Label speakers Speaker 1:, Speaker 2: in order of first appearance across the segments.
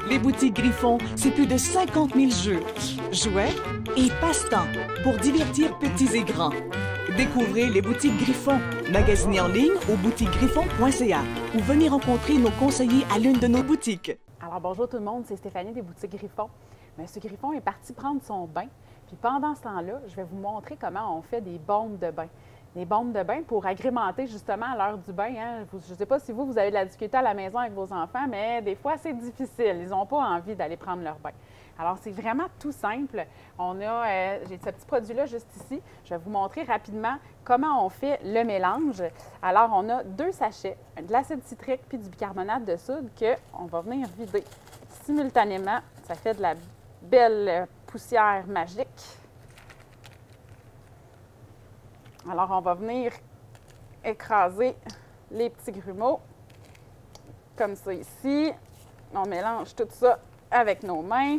Speaker 1: Les boutiques Griffon, c'est plus de 50 000 jeux, jouets et passe-temps pour divertir petits et grands. Découvrez les boutiques Griffon, magasinez en ligne au boutiquesgriffon.ca ou venez rencontrer nos conseillers à l'une de nos boutiques.
Speaker 2: Alors bonjour tout le monde, c'est Stéphanie des boutiques Griffon. Monsieur Griffon est parti prendre son bain, puis pendant ce temps-là, je vais vous montrer comment on fait des bombes de bain. Des bombes de bain pour agrémenter justement à l'heure du bain. Hein. Je ne sais pas si vous avez de la difficulté à la maison avec vos enfants, mais des fois, c'est difficile. Ils n'ont pas envie d'aller prendre leur bain. Alors, c'est vraiment tout simple. J'ai ce petit produit-là juste ici. Je vais vous montrer rapidement comment on fait le mélange. Alors, on a 2 sachets, de l'acide citrique puis du bicarbonate de soude qu'on va venir vider simultanément. Ça fait de la belle poussière magique. Alors, on va venir écraser les petits grumeaux, comme ça ici. On mélange tout ça avec nos mains.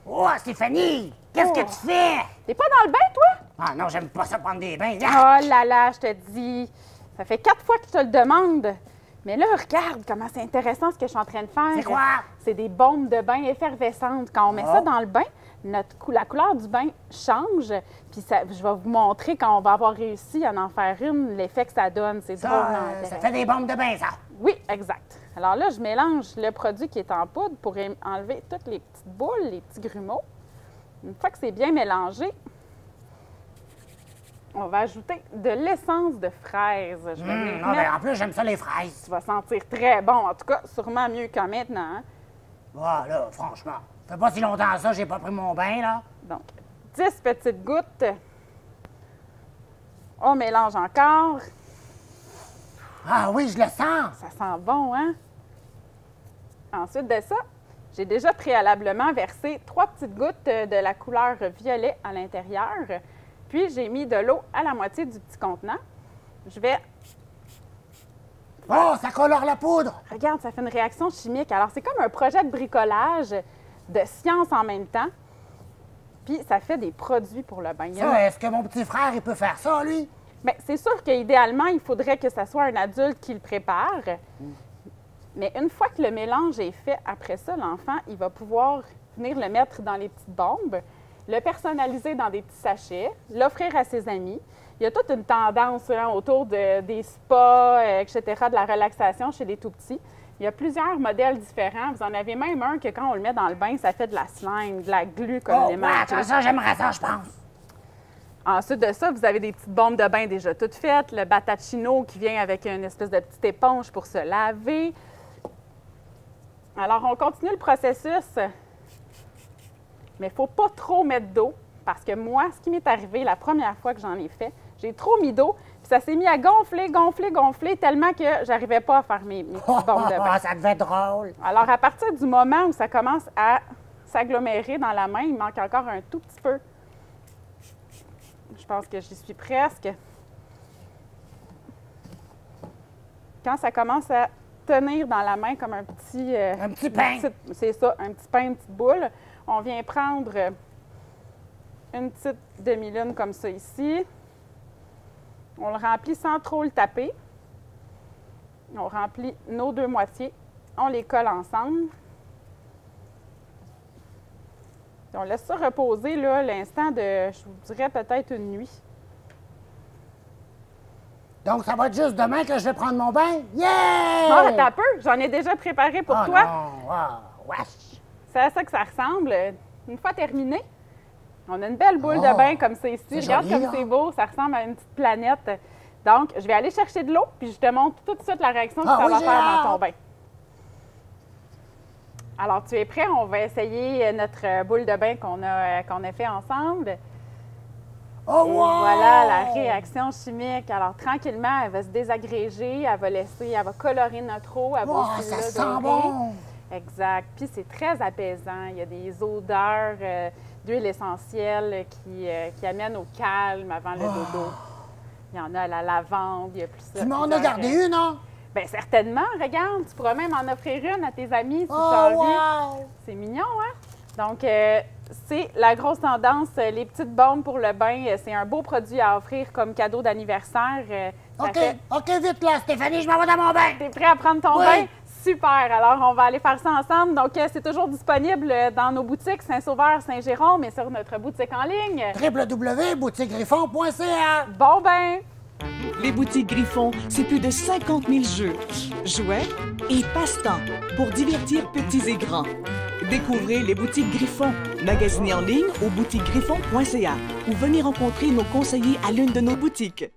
Speaker 3: Oh, Stéphanie! Qu'est-ce que tu fais?
Speaker 2: T'es pas dans le bain, toi?
Speaker 3: Ah non, j'aime pas ça prendre des bains.
Speaker 2: Oh là là, je te dis. Ça fait 4 fois que je te le demande. Mais là, regarde comment c'est intéressant ce que je suis en train de faire.
Speaker 3: C'est quoi?
Speaker 2: C'est des bombes de bain effervescentes. Quand on met ça dans le bain, la couleur du bain change. Puis je vais vous montrer quand on va avoir réussi à en faire une, l'effet que ça donne. C'est drôlement intéressant.
Speaker 3: Ça fait des bombes de bain, ça?
Speaker 2: Oui, exact. Alors là, je mélange le produit qui est en poudre pour enlever toutes les petites boules, les petits grumeaux. Une fois que c'est bien mélangé, on va ajouter de l'essence de fraise.
Speaker 3: En plus, j'aime ça, les fraises.
Speaker 2: Tu vas sentir très bon. En tout cas, sûrement mieux qu'en maintenant. Hein?
Speaker 3: Ah, là, franchement. Ça fait pas si longtemps ça, j'ai pas pris mon bain, là.
Speaker 2: Donc, 10 petites gouttes. On mélange encore.
Speaker 3: Ah oui, je le sens.
Speaker 2: Ça sent bon, hein? Ensuite de ça, j'ai déjà préalablement versé 3 petites gouttes de la couleur violet à l'intérieur. Puis, j'ai mis de l'eau à la moitié du petit contenant. Je vais...
Speaker 3: Oh, ça colore la poudre!
Speaker 2: Regarde, ça fait une réaction chimique. Alors, c'est comme un projet de bricolage, de science en même temps. Puis, ça fait des produits pour le bain.
Speaker 3: Ça, est-ce que mon petit frère, il peut faire ça, lui?
Speaker 2: Bien, c'est sûr qu'idéalement, il faudrait que ce soit un adulte qui le prépare. Mais une fois que le mélange est fait, après ça, l'enfant, il va pouvoir venir le mettre dans les petites bombes, le personnaliser dans des petits sachets, l'offrir à ses amis. Il y a toute une tendance autour des spas, etc., de la relaxation chez les tout-petits. Il y a plusieurs modèles différents. Vous en avez même un que quand on le met dans le bain, ça fait de la slime, de la glu, comme les mains.
Speaker 3: Ça, j'aimerais ça, je pense.
Speaker 2: Ensuite de ça, vous avez des petites bombes de bain déjà toutes faites, le Batachino qui vient avec une espèce de petite éponge pour se laver. Alors, on continue le processus, mais il ne faut pas trop mettre d'eau parce que moi, ce qui m'est arrivé la première fois que j'en ai fait, j'ai trop mis d'eau, puis ça s'est mis à gonfler, gonfler, gonfler, tellement que j'arrivais pas à faire mes petites bombes de bain.
Speaker 3: Ça devait être drôle.
Speaker 2: Alors, à partir du moment où ça commence à s'agglomérer dans la main, il manque encore un tout petit peu. Je pense que j'y suis presque. Quand ça commence à tenir dans la main comme un petit...
Speaker 3: un petit pain.
Speaker 2: C'est ça, un petit pain, une petite boule. On vient prendre une petite demi-lune comme ça ici. On le remplit sans trop le taper. On remplit nos 2 moitiés. On les colle ensemble. On laisse ça reposer là, l'instant de, je vous dirais, peut-être une nuit.
Speaker 3: Donc, ça va être juste demain que je vais prendre mon bain? Yeah!
Speaker 2: Ah, attends un peu, j'en ai déjà préparé pour toi.
Speaker 3: Non. Oh, wesh.
Speaker 2: C'est à ça que ça ressemble. Une fois terminé, on a une belle boule de bain comme ça ici. Regarde
Speaker 3: joli,
Speaker 2: comme c'est beau, ça ressemble à une petite planète. Donc, je vais aller chercher de l'eau, puis je te montre tout de suite la réaction que ça va faire dans ton bain. Alors, tu es prêt? On va essayer notre boule de bain qu'on a fait ensemble.
Speaker 3: Oh,
Speaker 2: Et
Speaker 3: wow!
Speaker 2: voilà la réaction chimique. Alors, tranquillement, elle va se désagréger, elle va colorer notre eau. Elle va aussi
Speaker 3: ça sent
Speaker 2: l'adorer.
Speaker 3: bon!
Speaker 2: Exact. Puis, c'est très apaisant. Il y a des odeurs d'huile essentielle qui amènent au calme avant le dodo. Il y en a à la lavande, il y a plus ça.
Speaker 3: Tu m'en as gardé une, hein?
Speaker 2: Bien, certainement. Regarde, tu pourras même en offrir une à tes amis si tu as envie.
Speaker 3: Wow!
Speaker 2: C'est mignon, hein? Donc, c'est la grosse tendance, les petites bombes pour le bain. C'est un beau produit à offrir comme cadeau d'anniversaire.
Speaker 3: OK, vite là, Stéphanie, je m'en vais dans mon bain.
Speaker 2: T'es prêt à prendre ton bain? Super! Alors, on va aller faire ça ensemble. Donc, c'est toujours disponible dans nos boutiques Saint-Sauveur, Saint-Jérôme et sur notre boutique en ligne.
Speaker 3: www.boutiquegriffon.ca.
Speaker 2: Bon ben!
Speaker 1: Les boutiques Griffon, c'est plus de 50 000 jeux, jouets et passe-temps pour divertir petits et grands. Découvrez les boutiques Griffon, magasinez en ligne au boutiquegriffon.ca ou venez rencontrer nos conseillers à l'une de nos boutiques.